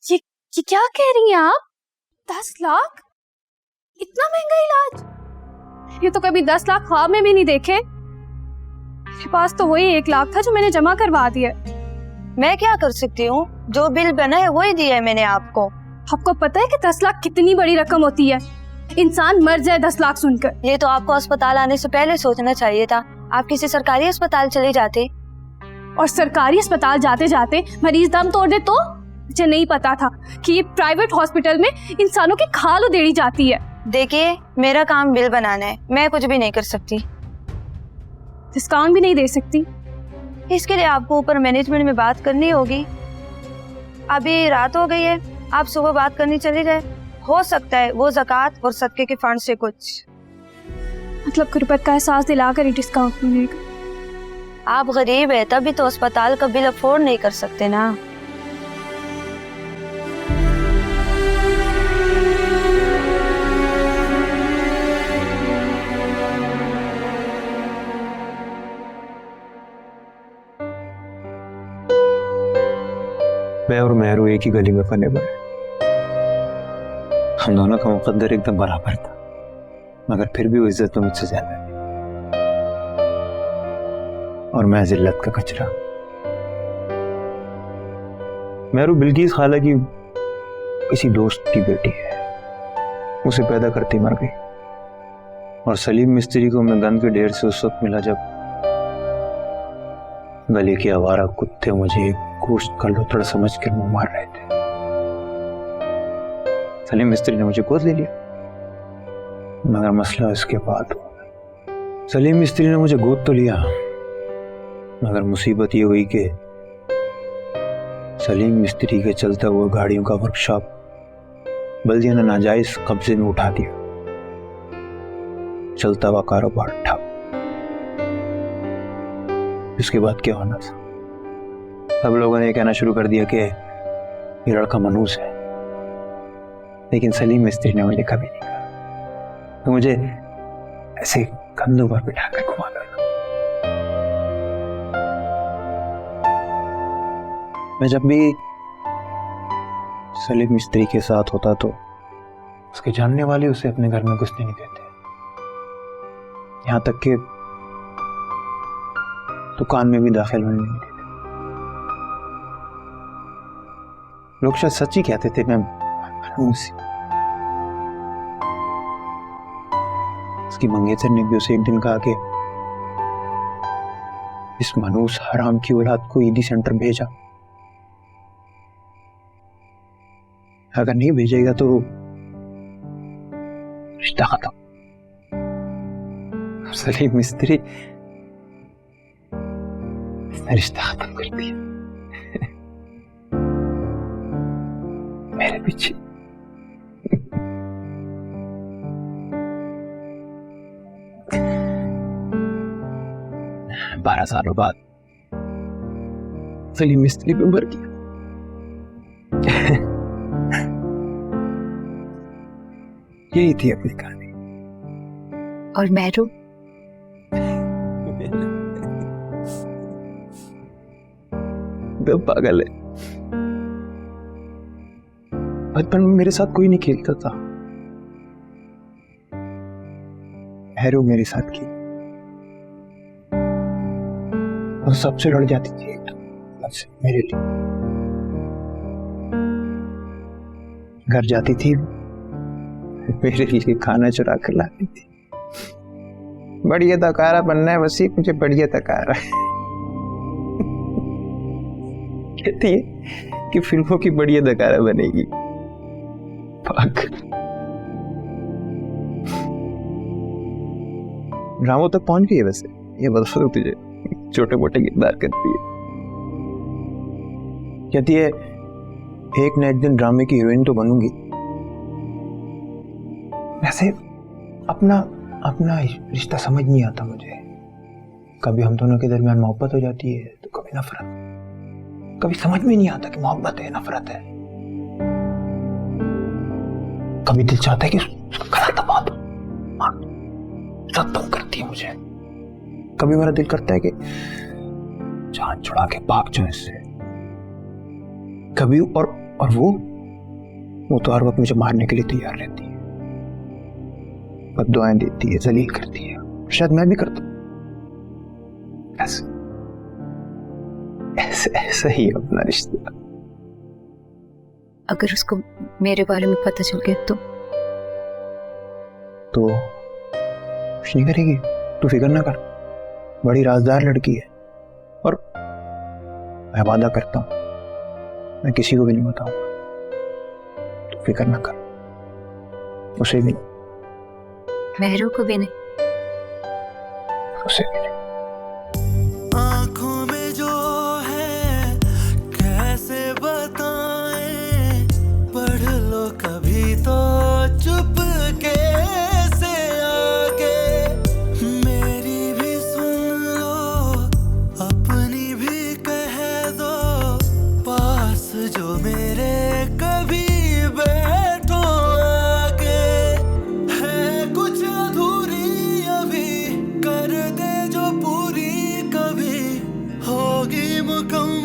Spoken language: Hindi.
ये ये क्या कह रही हैं आप? 10 लाख? इतना महंगा इलाज? ये तो कभी 10 लाख ख्वाब में भी नहीं देखे। मेरे पास तो वही 1 लाख था जो मैंने जमा करवा दिया। मैं क्या कर सकती हूँ? जो बिल बना है वही दिया है मैंने आपको। आपको पता है कि 10 लाख कितनी बड़ी रकम होती है? इंसान मर जाए 10 लाख सुनकर। ये तो आपको अस्पताल आने से पहले सोचना चाहिए था। आप किसी सरकारी अस्पताल चले जाते। और सरकारी अस्पताल जाते जाते मरीज दम तोड़ दे तो? मुझे नहीं पता था कि ये प्राइवेट हॉस्पिटल में इंसानों की खाल उधेड़ी जाती है। देखिए, मेरा काम बिल बनाना है, मैं कुछ भी नहीं कर सकती। डिस्काउंट भी नहीं दे सकती? इसके लिए आपको ऊपर मैनेजमेंट में बात करनी होगी। अभी रात हो गई है, आप सुबह बात करनी चली जाए। हो सकता है वो ज़कात और सदके के फंड से कुछ मतलब गुर्बत का एहसास दिलाकर ही डिस्काउंट मिलेगा। आप गरीब है तभी तो अस्पताल का बिल अफोर्ड नहीं कर सकते ना। मैं और मेहरू एक ही गली में पले बड़े। हम दोनों का मुकद्दर एकदम बराबर था, मगर फिर भी वो इज्जत में मुझसे ज्यादा थी और मैं जिल्लत का कचरा। मेहरू बिल्किस खाला की किसी दोस्त की बेटी है, उसे पैदा करती मर गई। और सलीम मिस्त्री को मैं गन के ढेर से उस वक्त मिला जब गली के आवारा कुत्ते मुझे गोश्त का लुतड़ समझ कर मुंह मार रहे थे। सलीम मिस्त्री ने मुझे गोद ले लिया, मगर मसला इसके बाद हुआ। सलीम मिस्त्री ने मुझे गोद तो लिया, मगर मुसीबत ये हुई कि सलीम मिस्त्री के चलता हुआ गाड़ियों का वर्कशॉप बल्दिया ने नाजायज कब्जे में उठा दिया। चलता हुआ कारोबार ठप। इसके बाद क्या होना था? सब लोगों ने कहना शुरू कर दिया कि ये लड़का मनहूस है, लेकिन सलीम मिस्त्री ने मुझे कभी नहीं कहा। तो मुझे ऐसे कंधों पर बिठाकर घुमाता था। मैं जब भी सलीम मिस्त्री के साथ होता तो उसके जानने वाले उसे अपने घर में घुसने नहीं देते, यहां तक कि दुकान में भी दाखिल होने नहीं देते। लोग शायद सच ही कहते थे मैं मनहूस। उसकी मंगेतर ने भी उसे एक दिन कहा कि इस मनहूस हराम की औलाद को ईदी सेंटर भेजा, अगर नहीं भेजेगा तो रिश्ता खत्म। सलीम मिस्त्री इसने रिश्ता खत्म कर दिया मेरे पीछे। 12 सालों बाद सलीम मिस्त्री भी मर गया। यही थी अपनी कहानी। और मेहरू? वो पागल है। बचपन में मेरे साथ कोई नहीं खेलता था, मेहरू मेरे साथ की। वो सबसे लड़ जाती थी मेरे लिए। घर जाती थी, मेरे लिए खाना चुरा कर लाती थी। बढ़िया तकारा बनना है, बस ये मुझे बढ़िया तकारा कहती है कि फिल्मों की बढ़िया तकारा बनेगी। ड्रामों तक पहुंच गई है वैसे, ये बता तुझे, छोटे मोटे किरदार करती है। कहती है एक न एक दिन ड्रामे की हीरोइन तो बनूंगी। वैसे अपना अपना रिश्ता समझ नहीं आता मुझे। कभी हम दोनों के दरमियान मोहब्बत हो जाती है तो कभी नफरत। कभी समझ में नहीं आता कि मोहब्बत है नफरत है। कभी दिल चाहता है कि उसका गला दबा दो, सब तंग करती है मुझे। कभी मेरा दिल करता है कि जान छुड़ा के भाग जाऊं इससे। कभी और वो वो तो हर वक्त मुझे मारने के लिए तैयार रहती है, बद्दुआएं देती है, जलील करती है। शायद मैं भी करता हूं ऐसा ही है अपना रिश्ता। अगर उसको मेरे बारे में पता चल गया तो कुछ नहीं करेगी, तू फिक्र ना कर। बड़ी राजदार लड़की है और मैं वादा करता हूं मैं किसी को भी नहीं बताऊंगा। तू फिक्र ना कर, उसे भी नहीं, मेहरू को भी नहीं, उसे भी नहीं। आंखों में जो है कैसे बताएं, पढ़ लो कभी तो चुप कैसे आगे, मेरी भी सुन लो अपनी भी कह दो, पास जो मेरे कभी बैठो आगे, है कुछ अधूरी अभी कर दे जो पूरी, कभी होगी मुकम्मल